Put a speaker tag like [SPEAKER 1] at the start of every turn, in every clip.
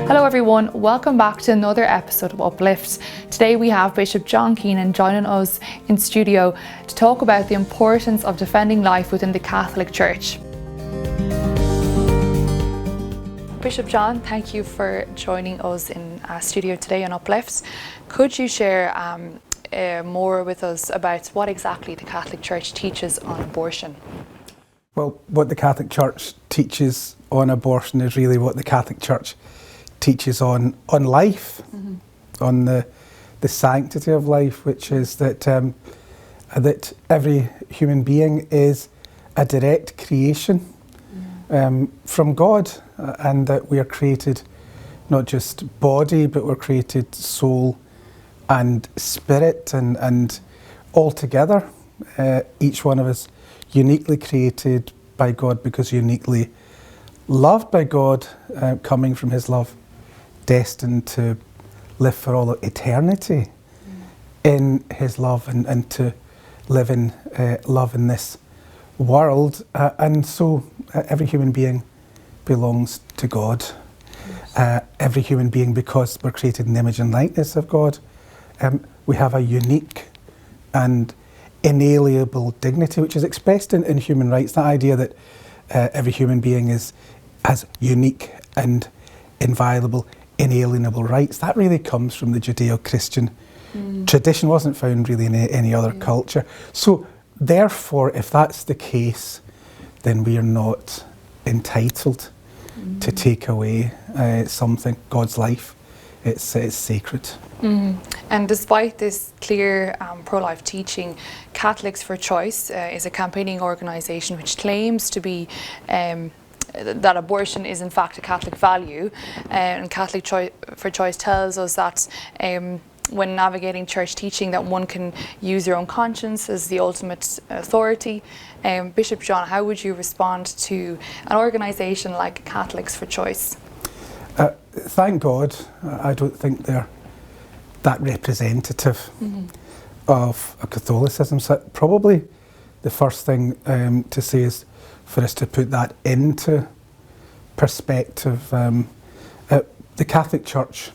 [SPEAKER 1] Hello everyone, welcome back to another episode of Uplift. Today we have Bishop John Keenan joining us in studio to talk about the importance of defending life within the Catholic Church. Bishop John, thank you for joining us in studio today on Uplift. Could you share more with us about what exactly the Catholic Church teaches on abortion?
[SPEAKER 2] Well, what the Catholic Church teaches on abortion is really what the Catholic Church teaches on life, on the sanctity of life, which is that that every human being is a direct creation from God, and that we are created not just body, but we're created soul and spirit, and all together, each one of us uniquely created by God because uniquely loved by God, coming from His love, destined to live for all eternity in His love and to live in love in this world. And so every human being belongs to God. Every human being, because we're created in the image and likeness of God, we have a unique and inalienable dignity, which is expressed in human rights. That idea that every human being has unique and inviolable, inalienable rights, that really comes from the Judeo-Christian tradition. Wasn't found really in any other culture. So therefore, if that's the case, then we are not entitled to take away something, God's life. It's sacred.
[SPEAKER 1] And despite this clear pro-life teaching, Catholics for Choice is a campaigning organisation which claims to be that abortion is in fact a Catholic value, and Catholic for Choice tells us that when navigating church teaching that one can use their own conscience as the ultimate authority. Bishop John, how would you respond to an organisation like Catholics for Choice?
[SPEAKER 2] Thank God, I don't think they're that representative of Catholicism. So probably the first thing to say is for us to put that into perspective. The Catholic Church,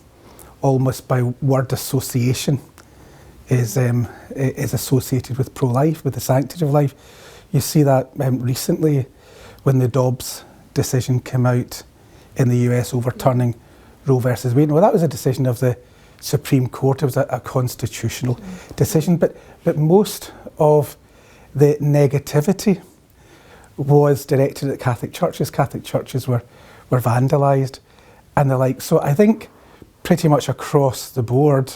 [SPEAKER 2] almost by word association, is associated with pro-life, with the sanctity of life. You see that recently when the Dobbs decision came out in the US overturning Roe versus Wade. Well, that was a decision of the Supreme Court. It was a constitutional decision, but most of the negativity was directed at Catholic churches. Catholic churches were vandalised and the like. So I think pretty much across the board,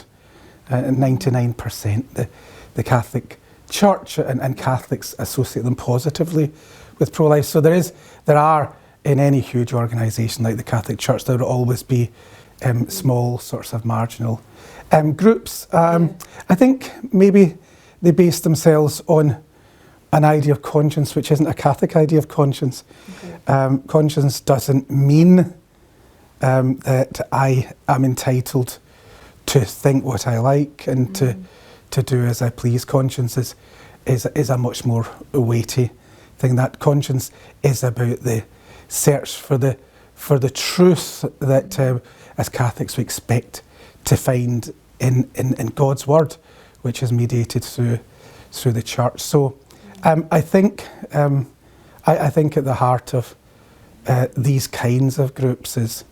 [SPEAKER 2] 99% the Catholic Church and Catholics associate them positively with pro-life. So there are in any huge organisation like the Catholic Church, there will always be small sorts of marginal groups. I think maybe they base themselves on an idea of conscience, which isn't a Catholic idea of conscience. Conscience doesn't mean that I am entitled to think what I like and to do as I please. Conscience is a much more weighty thing. That conscience is about the search for the truth that as Catholics we expect to find in God's word, which is mediated through the church. So I think at the heart of these kinds of groups is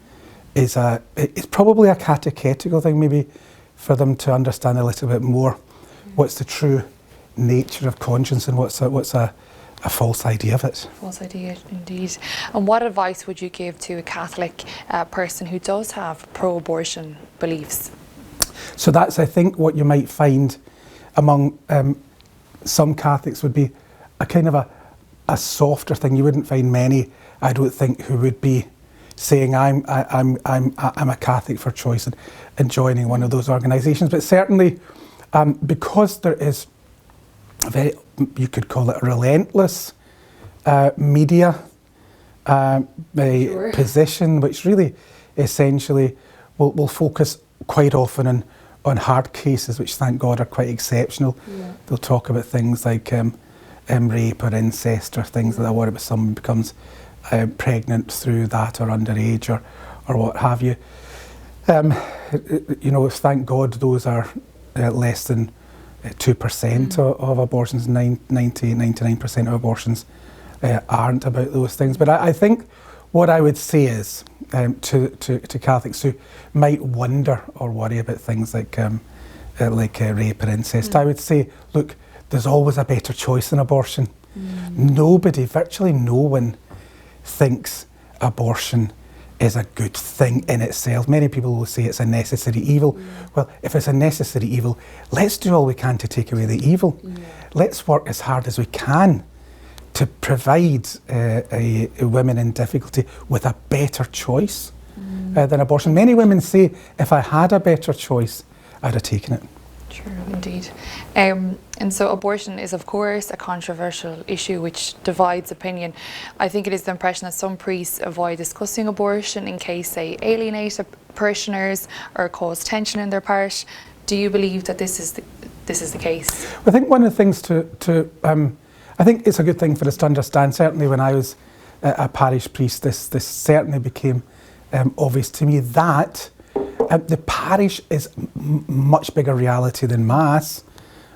[SPEAKER 2] probably a catechetical thing, maybe for them to understand a little bit more what's the true nature of conscience and what's a false idea of it.
[SPEAKER 1] False idea, indeed. And what advice would you give to a Catholic person who does have pro-abortion beliefs?
[SPEAKER 2] So that's, I think, what you might find among some Catholics would be a kind of a softer thing. You wouldn't find many, I don't think, who would be saying I'm a Catholic for choice and joining one of those organisations. But certainly, because there is a very, you could call it a relentless media position, which really essentially will focus quite often on hard cases, which thank God are quite exceptional. They'll talk about things like rape or incest or things like that, where someone becomes pregnant through that or underage or what have you. You know, thank God those are less than 2% of abortions. 99% of abortions aren't about those things. But I think what I would say is to Catholics who might wonder or worry about things like rape or incest, I would say, look, there's always a better choice than abortion. Nobody, virtually no one, thinks abortion is a good thing in itself. Many people will say it's a necessary evil. Well, if it's a necessary evil, let's do all we can to take away the evil. Let's work as hard as we can to provide women in difficulty with a better choice than abortion. Many women say, if I had a better choice, I'd have taken it.
[SPEAKER 1] True, indeed. And so abortion is, of course, a controversial issue which divides opinion. I think it is the impression that some priests avoid discussing abortion in case they alienate parishioners or cause tension in their parish. Do you believe that this is the case?
[SPEAKER 2] I think one of the things I think it's a good thing for us to understand. Certainly when I was a parish priest, this certainly became obvious to me that the parish is much bigger reality than Mass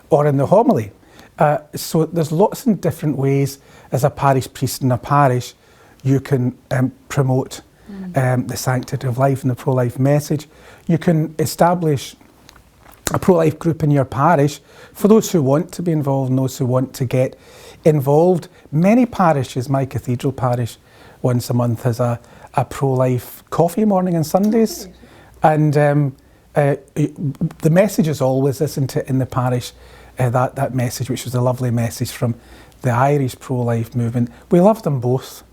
[SPEAKER 2] or in the homily. So there's lots of different ways as a parish priest in a parish you can promote the sanctity of life and the pro-life message. You can establish a pro-life group in your parish for those who want to be involved and those who want to get involved. Many parishes, my cathedral parish, once a month has a pro-life coffee morning on Sundays. And the message is always, isn't it, in the parish, that message, which was a lovely message from the Irish pro-life movement. We love them both.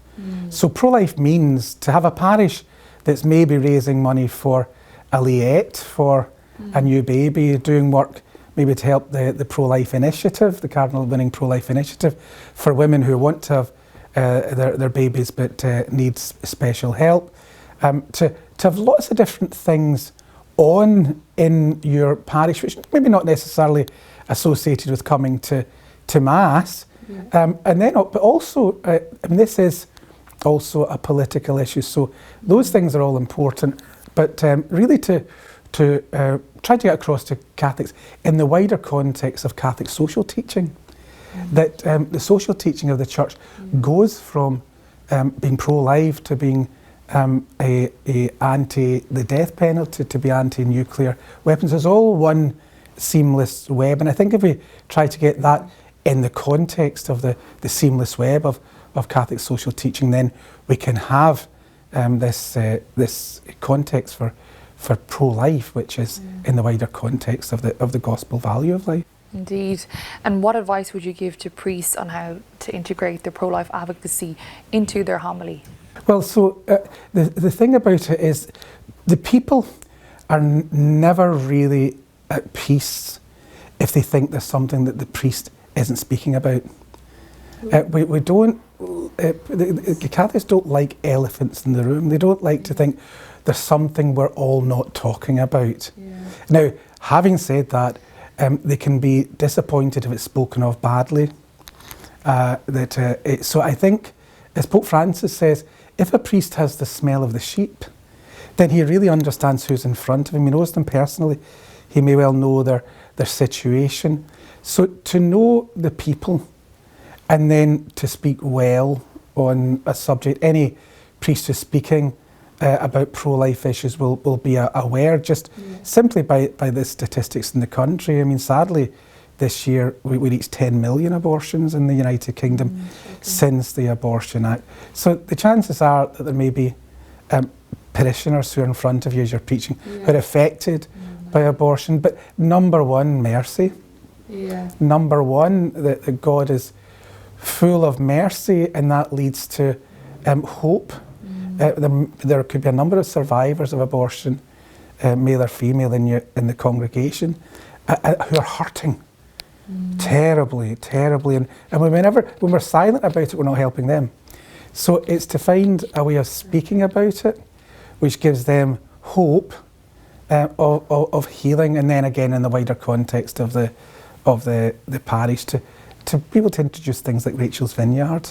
[SPEAKER 2] So pro-life means to have a parish that's maybe raising money for a layette, for a new baby, doing work maybe to help the pro-life initiative, the cardinal winning pro-life initiative, for women who want to have their babies but needs special help. To have lots of different things on in your parish, which maybe not necessarily associated with coming to Mass, and then, but also, this is also a political issue. So those things are all important, but really to try to get across to Catholics in the wider context of Catholic social teaching, that the social teaching of the Church goes from being pro-life to being anti the death penalty, to be anti-nuclear weapons. It's all one seamless web, and I think if we try to get that in the context of the seamless web of Catholic social teaching, then we can have this context for pro-life, which is in the wider context of the gospel value of life.
[SPEAKER 1] Indeed. And what advice would you give to priests on how to integrate the pro-life advocacy into their homily?
[SPEAKER 2] Well, so the thing about it is the people are never really at peace if they think there's something that the priest isn't speaking about. We don't, the Catholics don't like elephants in the room. They don't like to think there's something we're all not talking about. Now, having said that, they can be disappointed if it's spoken of badly. So I think, as Pope Francis says, if a priest has the smell of the sheep, then he really understands who's in front of him. He knows them personally. He may well know their situation. So to know the people and then to speak well on a subject, any priest who's speaking about pro-life issues will be aware just simply by the statistics in the country. I mean, sadly, this year we reached 10 million abortions in the United Kingdom since the Abortion Act. So the chances are that there may be parishioners who are in front of you as you're preaching who are affected by abortion. But number one, mercy. Number one, that God is full of mercy, and that leads to hope. There could be a number of survivors of abortion, male or female, in the congregation, who are hurting terribly, terribly. And when we're silent about it, we're not helping them. So it's to find a way of speaking about it, which gives them hope of healing, and then again in the wider context of the parish to be able to introduce things like Rachel's Vineyard,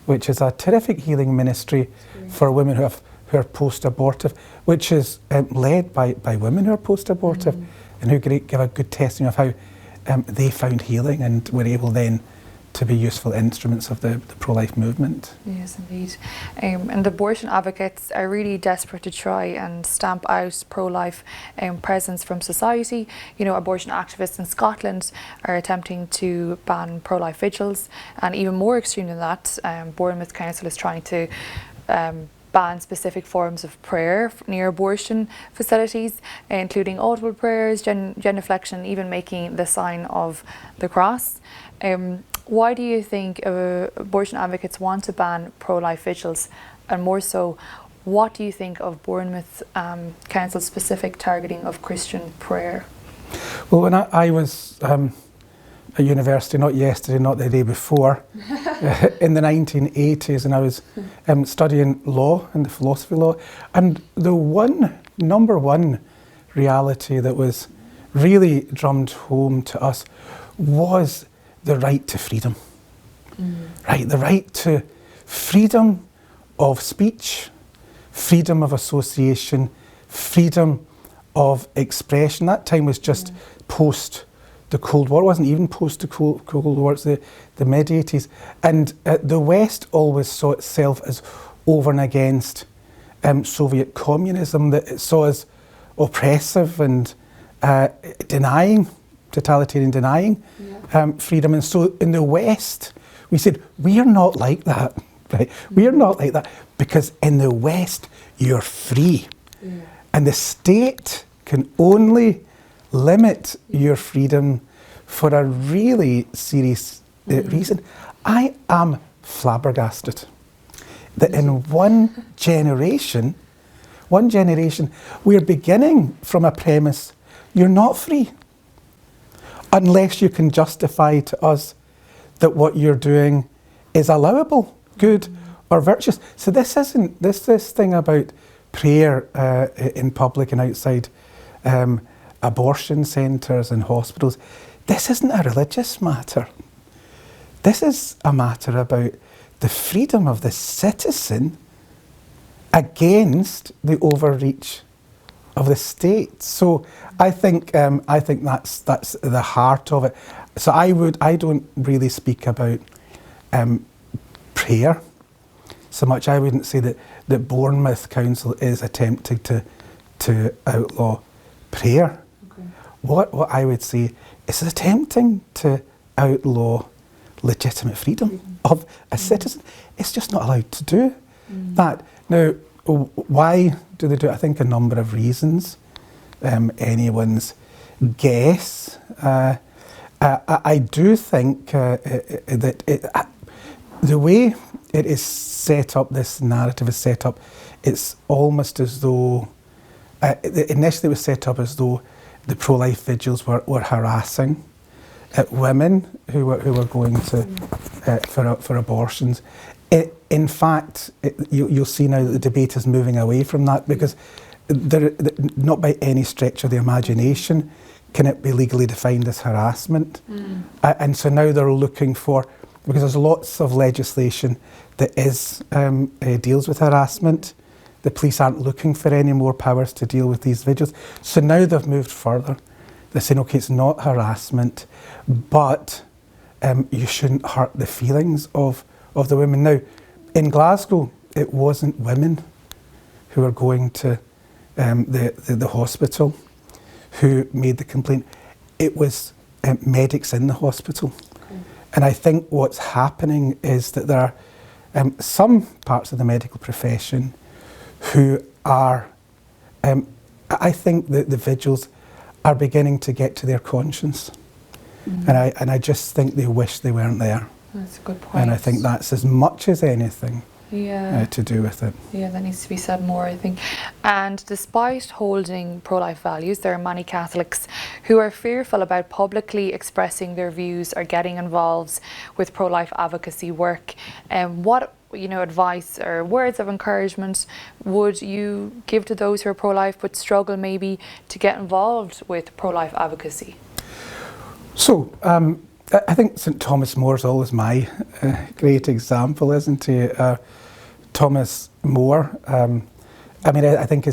[SPEAKER 2] which is a terrific healing ministry for women who who are post-abortive, which is led by women who are post-abortive and who give a good testimony of how they found healing and were able then to be useful instruments of the pro-life movement.
[SPEAKER 1] Yes, indeed. And abortion advocates are really desperate to try and stamp out pro-life presence from society. You know, abortion activists in Scotland are attempting to ban pro-life vigils, and even more extreme than that, Bournemouth Council is trying to ban specific forms of prayer near abortion facilities, including audible prayers, genuflection, even making the sign of the cross. Why do you think abortion advocates want to ban pro-life vigils? And more so, what do you think of Bournemouth Council's specific targeting of Christian prayer?
[SPEAKER 2] Well, when I was at university, not yesterday, not the day before, in the 1980s, and I was studying law and the philosophy of law, and the number one reality that was really drummed home to us was the right to freedom. Right, the right to freedom of speech, freedom of association, freedom of expression. That time was just post the Cold War. It wasn't even post the Cold War, it's the mid-80s. And the West always saw itself as over and against Soviet communism, that it saw as oppressive and totalitarian denying freedom. And so in the West, we said, we are not like that, right? We are not like that, because in the West, you're free. And the state can only limit your freedom for a really serious reason. I am flabbergasted that in one generation, we're beginning from a premise, you're not free, unless you can justify to us that what you're doing is allowable, good, or virtuous. So this isn't this thing about prayer in public and outside abortion centres and hospitals. This isn't a religious matter. This is a matter about the freedom of the citizen against the overreach of the state. So I think that's the heart of it. So I don't really speak about prayer so much. I wouldn't say that Bournemouth Council is attempting to outlaw prayer. Okay. What I would say is attempting to outlaw legitimate freedom of a citizen. It's just not allowed to do that. Now, why do they do it? I think a number of reasons. Anyone's guess. I do think that the way it is set up, this narrative is set up, it's almost as though, initially it was set up as though the pro-life vigils were harassing women who were going to for abortions. In fact, you'll see now that the debate is moving away from that, because not by any stretch of the imagination can it be legally defined as harassment. And so now they're looking for, because there's lots of legislation that deals with harassment. The police aren't looking for any more powers to deal with these vigils. So now they've moved further. They're saying, okay, it's not harassment, but you shouldn't hurt the feelings of the women. Now, in Glasgow, it wasn't women who were going to the hospital who made the complaint. It was medics in the hospital. Okay. And I think what's happening is that there are some parts of the medical profession who are, I think that the vigils are beginning to get to their conscience. And I just think they wish they weren't there.
[SPEAKER 1] That's a good point.
[SPEAKER 2] And I think that's as much as anything to do with it.
[SPEAKER 1] Yeah, that needs to be said more, I think. And despite holding pro-life values, there are many Catholics who are fearful about publicly expressing their views or getting involved with pro-life advocacy work. What advice or words of encouragement would you give to those who are pro-life but struggle maybe to get involved with pro-life advocacy?
[SPEAKER 2] So, I think St Thomas More is always my great example, isn't he? Thomas More I mean, I think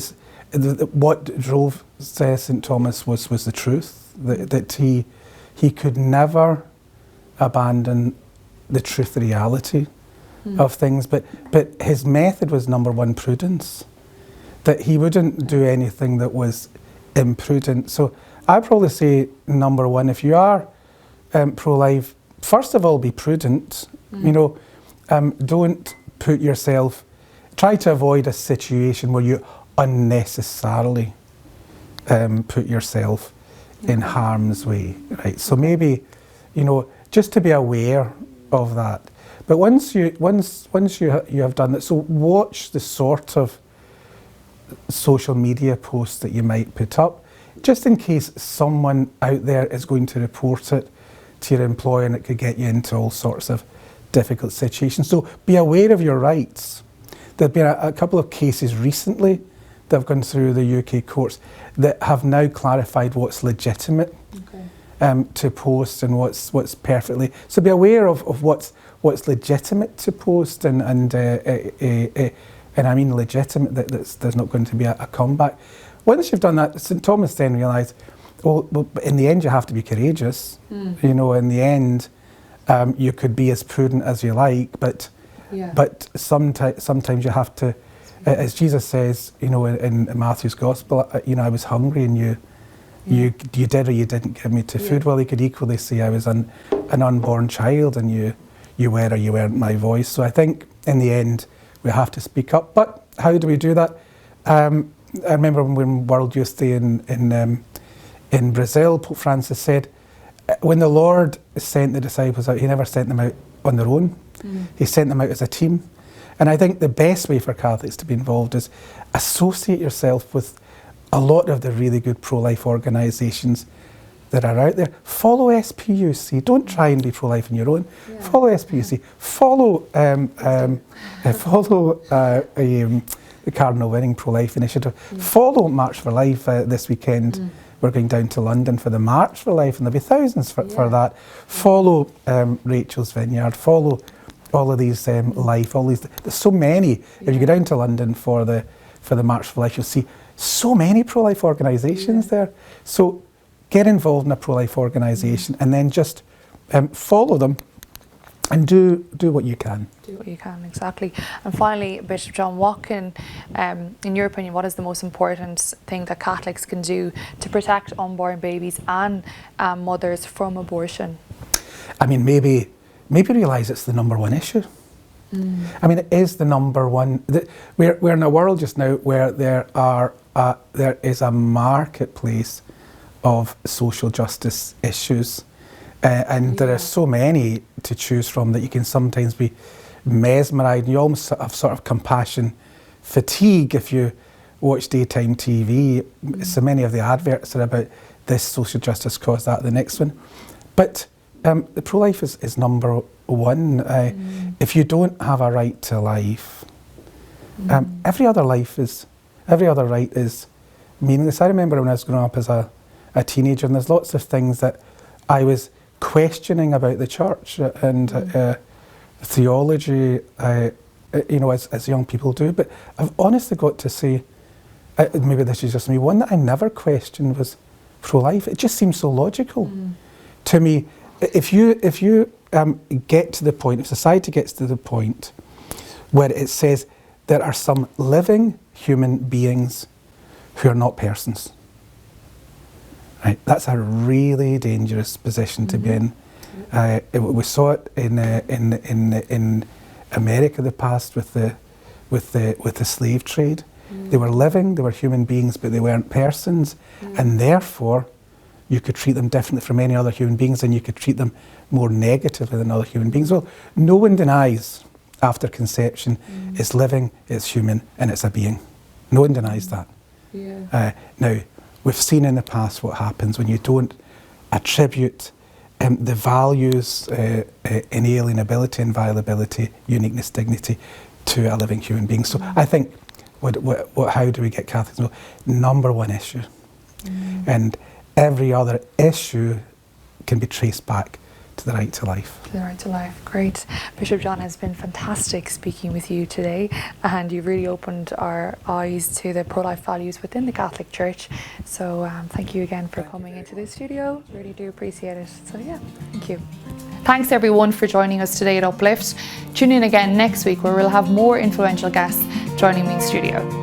[SPEAKER 2] what drove St. Thomas was the truth, that he could never abandon the truth, the reality of things, but his method was, number one, prudence, that he wouldn't do anything that was imprudent. So I'd probably say, number one, if you are pro-life, first of all, be prudent. You know, don't put yourself, try to avoid a situation where you unnecessarily put yourself in harm's way, right? So maybe, you know, just to be aware of that. But once you have done that, so watch the sort of social media posts that you might put up, just in case someone out there is going to report it to your employer, and it could get you into all sorts of difficult situations. So be aware of your rights. There have been a couple of cases recently that have gone through the UK courts that have now clarified what's legitimate to post and what's perfectly. So be aware of what's legitimate to post, and I mean legitimate, that there's not going to be a comeback. Once you've done that, St. Thomas then realised, well, in the end you have to be courageous. You know, in the end, you could be as prudent as you like, but sometimes you have to, as Jesus says, you know, in Matthew's Gospel, you know, I was hungry and you did or you didn't give me to food. Well, he could equally say, I was an unborn child and you were or you weren't my voice. So I think in the end we have to speak up. But how do we do that? I remember when World Youth Day in Brazil, Pope Francis said, when the Lord sent the disciples out, he never sent them out on their own. He sent them out as a team. And I think the best way for Catholics to be involved is associate yourself with a lot of the really good pro-life organisations that are out there. Follow SPUC. Don't try and be pro-life on your own. Follow SPUC. Follow the Cardinal Winning Pro-Life Initiative. Follow March for Life this weekend. We're going down to London for the March for Life, and there'll be thousands for that. Follow Rachel's Vineyard. Follow all of these Life. All these. There's so many. If you go down to London for the March for Life, you'll see so many pro-life organisations there. So get involved in a pro-life organisation, and then just follow them and do what you can.
[SPEAKER 1] Do what you can, exactly. And finally, Bishop John, what can, in your opinion, what is the most important thing that Catholics can do to protect unborn babies and mothers from abortion?
[SPEAKER 2] I mean, maybe realise it's the number one issue. I mean, it is the number one. We're in a world just now where there is a marketplace of social justice issues. And there are so many to choose from that you can sometimes be mesmerised. You almost have sort of compassion fatigue if you watch daytime TV. So many of the adverts are about this social justice cause, that, the next one. But the pro-life is number one. If you don't have a right to life, every other right is meaningless. I remember when I was growing up as a teenager, and there's lots of things that I was questioning about the church and theology, you know, as young people do. But I've honestly got to say, maybe this is just me, one that I never questioned was pro-life. It just seems so logical to me. If you get to the point, if society gets to the point where it says there are some living human beings who are not persons, right, that's a really dangerous position to be in. We saw it in America in the past with the slave trade. They were living, they were human beings, but they weren't persons, and therefore you could treat them differently from any other human beings, and you could treat them more negatively than other human beings. Well, no one denies after conception it's living, it's human, and it's a being. No one denies that. Now, we've seen in the past what happens when you don't attribute the values, inalienability, inviolability, uniqueness, dignity to a living human being. So I think, how do we get Catholics to know? Number one issue. And every other issue can be traced back to the right to life.
[SPEAKER 1] To the right to life. Great. Bishop John, has been fantastic speaking with you today, and you've really opened our eyes to the pro-life values within the Catholic Church. So thank you again for coming into the studio. Really do appreciate it. So yeah, thank you. Thanks everyone for joining us today at Uplift. Tune in again next week where we'll have more influential guests joining me in studio.